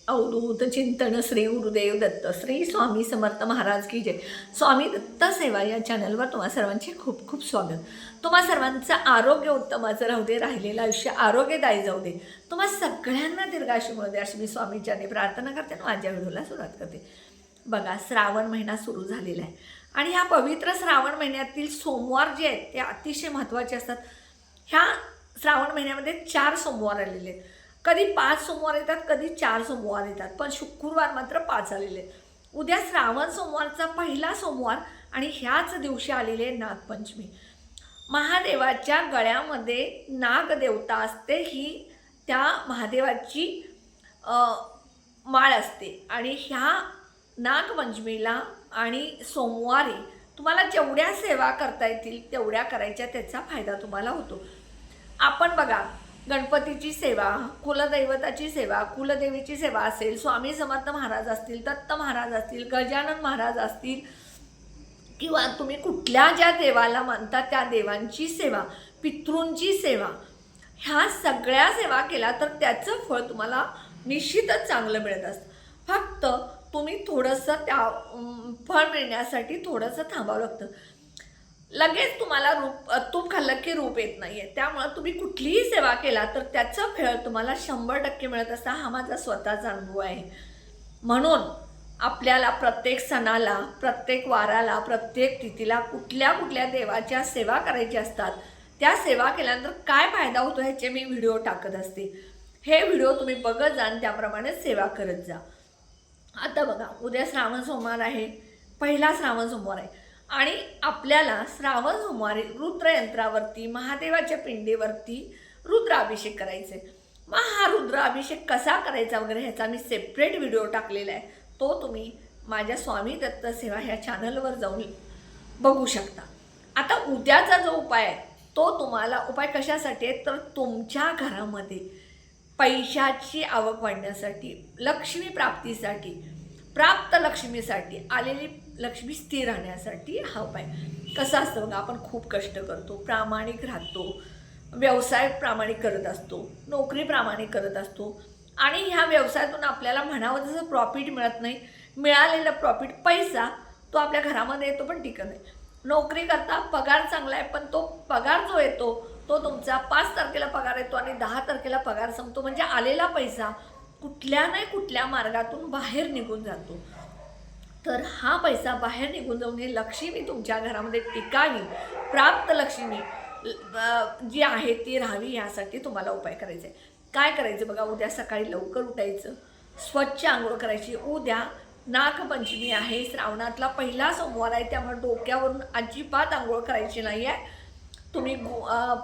अवधूत चिंतन श्री गुरुदेव दत्त श्री स्वामी समर्थ महाराज की जय। स्वामी दत्त सेवा या चॅनलवर तुम्हा सर्वांचे खूप खूप स्वागत। तुम्हा सर्वांचं आरोग्य उत्तमाचं राहू दे, राहिलेलं आयुष्य आरोग्यदायी जाऊ दे, तुम्हा सगळ्यांना दीर्घायुष्य मिळू दे अशी मी स्वामींच्याने प्रार्थना करते आणि माझ्या व्हिडिओला सुरुवात करते। बघा, श्रावण महिना सुरू झालेला आहे आणि ह्या पवित्र श्रावण महिन्यातील सोमवार जे आहेत ते अतिशय महत्त्वाचे असतात। ह्या श्रावण महिन्यामध्ये 4 सोमवार आलेले आहेत। कधी 5 सोमवार येतात, कधी 4 सोमवार येतात, पण शुक्रवार मात्र 5 आलेले आहेत। उद्या श्रावण सोमवारचा पहिला सोमवार आणि ह्याच दिवशी आलेले नागपंचमी। महादेवाच्या गळ्यामध्ये नागदेवता असते, ही त्या महादेवाची माळ असते आणि ह्या नागपंचमीला आणि सोमवारी तुम्हाला जेवढ्या सेवा करता येतील तेवढ्या करायच्या, त्याचा फायदा तुम्हाला होतो। आपण बघा, गणपतीची सेवा, कुलदैवताची सेवा, कुलदेवीची सेवा असेल, स्वामी समर्थ महाराज असतील, दत्त महाराज असतील, गजानन महाराज असतील, किंवा तुम्ही कुठल्या ज्या देवाला मानता त्या देवांची सेवा, पितृंची सेवा, ह्या सगळ्या सेवा केला तर त्याचं फळ तुम्हाला निश्चितच चांगलं मिळत असतं। फक्त तुम्ही थोडंसं त्या फळ मिळण्यासाठी थोडंसं थांबावं लागतं। लगेच तुम्हाला तूप खाल्लं की रूप येत नाही आहे, त्यामुळे तुम्ही कुठलीही सेवा केला तर त्याचं फळ तुम्हाला 100% मिळत असतं। हा माझा स्वतःचा अनुभव आहे। म्हणून आपल्याला प्रत्येक सणाला, प्रत्येक वाराला, प्रत्येक तिथीला कुठल्या कुठल्या देवाच्या सेवा करायच्या असतात, त्या सेवा केल्यानंतर काय फायदा होतो ह्याचे मी व्हिडिओ टाकत असते। हे व्हिडिओ तुम्ही बघत जा आणि त्याप्रमाणे सेवा करत जा। आता बघा, उद्या श्रावण सोमवार आहे, पहिला श्रावण सोमवार आहे आणि आपल्याला श्रावण सोमवारी रुद्रयंत्रावरती, महादेवाच्या पिंडीवरती रुद्राभिषेक करायचे। मग हा रुद्राभिषेक कसा करायचा वगैरे ह्याचा मी सेपरेट व्हिडिओ टाकलेला आहे, तो तुम्ही माझ्या स्वामी दत्त सेवा ह्या चॅनलवर जाऊन बघू शकता। आता उद्याचा जो उपाय आहे तो तुम्हाला, उपाय कशासाठी आहे तर तुमच्या घरामध्ये पैशाची आवक वाढण्यासाठी, लक्ष्मी प्राप्तीसाठी, प्राप्त लक्ष्मीसाठी, आलेली लक्ष्मी स्थिर राहण्यासाठी हा उपाय। कसा असतं बघा, आपण खूप कष्ट करतो, प्रामाणिक राहतो, व्यवसाय प्रामाणिक करत असतो, नोकरी प्रामाणिक करत असतो आणि ह्या व्यवसायातून आपल्याला म्हणावं तसं प्रॉफिट मिळत नाही। मिळालेला प्रॉफिट, पैसा, तो आपल्या घरामध्ये येतो पण टिकत नाही। नोकरी करता पगार चांगला आहे, पण तो पगार जो येतो तो तुमचा 5 तारखेला पगार येतो आणि 10 तारखेला पगार संपतो, म्हणजे आलेला पैसा कुठल्या नाही कुठल्या मार्गातून बाहेर निघून जातो। तर हा पैसा बाहेर निघून जाऊन हे लक्ष्मी तुमच्या घरामध्ये टिकावी, प्राप्त लक्ष्मी जी आहे ती राहावी, यासाठी तुम्हाला उपाय करायचे। काय करायचं बघा, उद्या सकाळी लवकर उठायचं, स्वच्छ आंघोळ करायची। उद्या नागपंचमी आहे, श्रावणातला पहिला सोमवार आहे, त्यामुळे डोक्यावरून अजिबात आंघोळ करायची नाही आहे। तुम्ही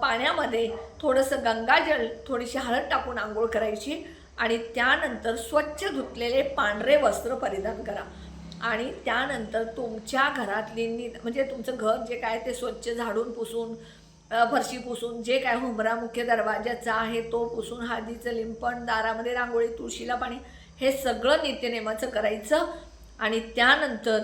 पाण्यामध्ये थोडंसं गंगाजल, थोडीशी हळद टाकून आंघोळ करायची आणि त्यानंतर स्वच्छ धुतलेले पांढरे वस्त्र परिधान करा आणि त्यानंतर तुमच्या घरातली म्हणजे तुमचं घर जे काय ते स्वच्छ झाडून पुसून, फरशी पुसून, जे काय हुंबरा मुख्य दरवाजाचा आहे तो पुसून, हळदीचं लिंपण, दारामध्ये रांगोळी, तुळशीला पाणी, हे सगळं नित्यनेमाचं करायचं आणि त्यानंतर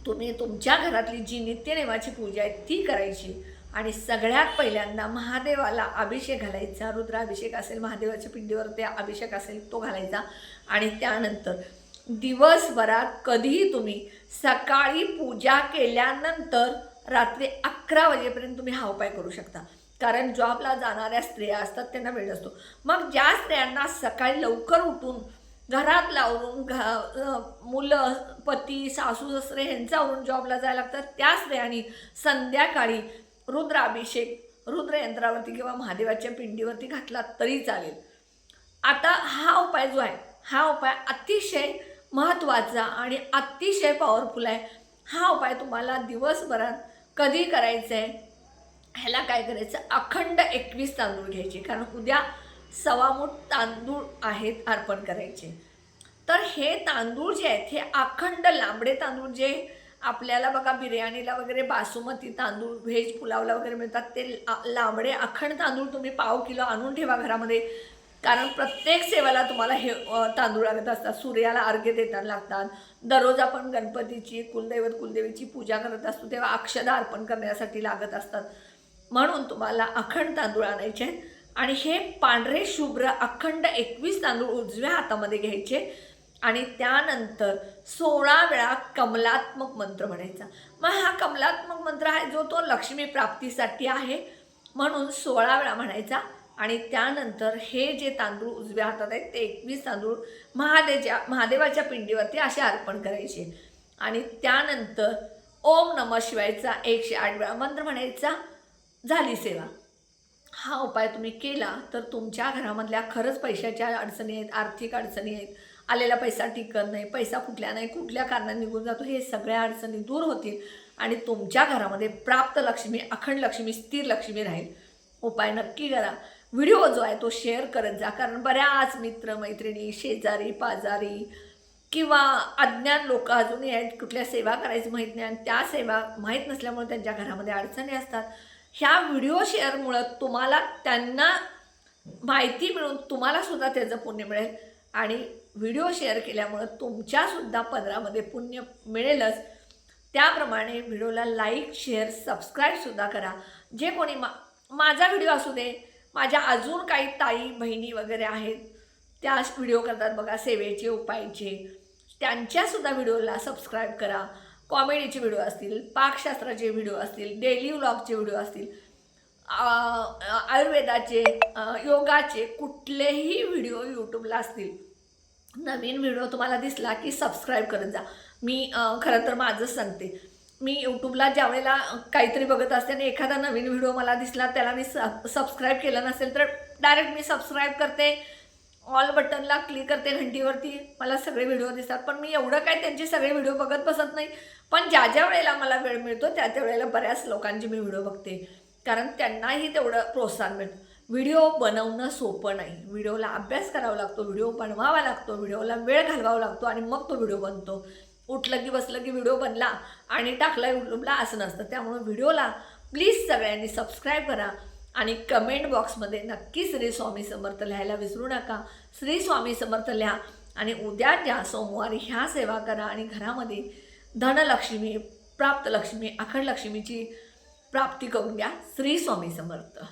तुम्ही तुमच्या घरातली जी नित्यनेमाची पूजा आहे ती करायची आणि सगळ्यात पहिल्यांदा महादेवाला अभिषेक घालायचा। रुद्राभिषेक असेल, महादेवाच्या पिंडीवरती अभिषेक असेल तो घालायचा आणि त्यानंतर दिवसभरात कधीही तुम्ही सकाळी पूजा केल्यानंतर रात्री 11 वाजेपर्यंत तुम्ही हा उपाय करू शकता, कारण जॉबला जाणाऱ्या स्त्रिया असतात त्यांना वेळ असतो। मग ज्या स्त्रियांना सकाळी लवकर उठून घरात लावून मुलं, पती, सासू सासरे ह्यांच्यावरून जॉबला जायला लागतात, त्या स्त्रियांनी संध्याकाळी रुद्राभिषेक रुद्रयंत्रावरती किंवा महादेवाच्या पिंडीवरती घातला तरी चालेल। आता हा उपाय जो आहे, हा उपाय अतिशय महत्त्वाचा आणि अतिशय पॉवरफुल आहे। हा उपाय तुम्हाला दिवसभरात कधी करायचा आहे, ह्याला काय करायचं, अखंड 21 तांदूळ घ्यायचे, कारण उद्या 1.25 मूठ तांदूळ आहेत अर्पण करायचे। तर हे तांदूळ जे आहेत हे अखंड लांबडे तांदूळ, जे आपल्याला बघा बिर्याणीला वगैरे बासुमती तांदूळ, व्हेज पुलावला वगैरे मिळतात, ते लांबडे अखंड तांदूळ तुम्ही 1/2 किलो आणून ठेवा घरामध्ये, कारण प्रत्येक सेवेला तुम्हाला हे तांदूळ लागत असतात। सूर्याला अर्घ्य देताना लागतात, दररोज आपण गणपतीची, कुलदैवत कुलदेवीची पूजा करत असतो तेव्हा अक्षदा अर्पण करण्यासाठी लागत असतात, म्हणून तुम्हाला अखंड तांदूळ आणायचे आहेत आणि हे पांढरे शुभ्र अखंड 21 तांदूळ उजव्या हातामध्ये घ्यायचे आणि त्यानंतर 16 वेळा कमलात्मक मंत्र म्हणायचा. मग हा कमलात्मक मंत्र आहे जो तो लक्ष्मी प्राप्तीसाठी आहे, म्हणून 16 वेळा म्हणायचा. आणि त्यानंतर हे जे तांदूळ उजव्या हातात आहेत ते 21 तांदूळ महादेवाच्या पिंडीवरती असे अर्पण करायचे. आणि त्यानंतर ओम नमः शिवायचा 108 वेळा मंत्र म्हणायचा. झाली सेवा. हा उपाय तुम्ही केला तर तुमच्या घरामधल्या खरंच पैशाच्या अडचणी आहेत, आर्थिक अडचणी आहेत, आलेला पैसा टिकत नाही, पैसा फुटल्या नाही, कुठल्या कारणाने निघून जातो, हे सगळ्या अडचणी दूर होतील आणि तुमच्या घरामध्ये प्राप्त लक्ष्मी, अखंड लक्ष्मी, स्थिर लक्ष्मी राहील. उपाय नक्की करा. व्हिडिओ जो आहे तो शेअर करत जा, कारण बऱ्याच मित्र मैत्रिणी, शेजारी पाजारी किंवा अज्ञान लोक अजूनही आहेत, कुठल्या सेवा करायचं माहीत नाही आणि त्या सेवा माहीत नसल्यामुळे त्यांच्या घरामध्ये अडचणी असतात. ह्या व्हिडिओ शेअरमुळं तुम्हाला त्यांना माहिती मिळून तुम्हालासुद्धा त्याचं पुण्य मिळेल आणि व्हिडिओ शेअर केल्यामुळं तुमच्यासुद्धा पदरामध्ये पुण्य मिळेलच. त्याप्रमाणे व्हिडिओला लाईक, शेअर, सबस्क्राईबसुद्धा करा. जे कोणी माझा व्हिडिओ असू दे, माझ्या अजून काही ताई बहिणी वगैरे आहेत त्या व्हिडिओ करतात बघा सेवेचे, उपायचे, त्यांच्यासुद्धा व्हिडिओला सबस्क्राईब करा. कॉमेडीचे व्हिडिओ असतील, पाकशास्त्राचे व्हिडिओ असतील, डेली व्लॉगचे व्हिडिओ असतील, आयुर्वेदाचे, योगाचे कुठलेही व्हिडिओ यूट्यूबला असतील. नवीन व्हिडिओ तुम्हाला दिसला की सबस्क्राईब करत जा. मी खरं तर माझंच सांगते, मी यूट्यूबला ज्यावेळेला काहीतरी बघत असते आणि एखादा नवीन व्हिडिओ मला दिसला त्याला मी सबस्क्राईब केलं नसेल तर डायरेक्ट मी सबस्क्राईब करते, ऑल बटनला क्लिक करते, घंटीवरती मला सगळे व्हिडिओ दिसतात. पण मी एवढं काय त्यांचे सगळे व्हिडिओ बघत बसत नाही, पण ज्या वेळेला मला वेळ मिळतो त्या वेळेला बऱ्याच लोकांचे मी व्हिडिओ बघते, कारण त्यांनाही तेवढं प्रोत्साहन मिळतं. व्हिडिओ बनवणं सोपं नाही, व्हिडिओला अभ्यास करावा लागतो, व्हिडिओ बनवावा लागतो, व्हिडिओला वेळ घालवावा लागतो आणि मग तो व्हिडिओ बनतो. उठलं की बसलं की व्हिडिओ बनला आणि टाकला यूट्यूबला असं नसतं. त्यामुळे व्हिडिओला प्लीज सगळ्यांनी सबस्क्राईब करा आणि कमेंट बॉक्समध्ये नक्की श्री स्वामी समर्थ लिहायला विसरू नका. श्री स्वामी समर्थ लिहा आणि उद्या ज्या सोमवारी ह्या सेवा करा आणि घरामध्ये धनलक्ष्मी, प्राप्त लक्ष्मी, अखंड लक्ष्मीची प्राप्ती करून द्या. श्री स्वामी समर्थ.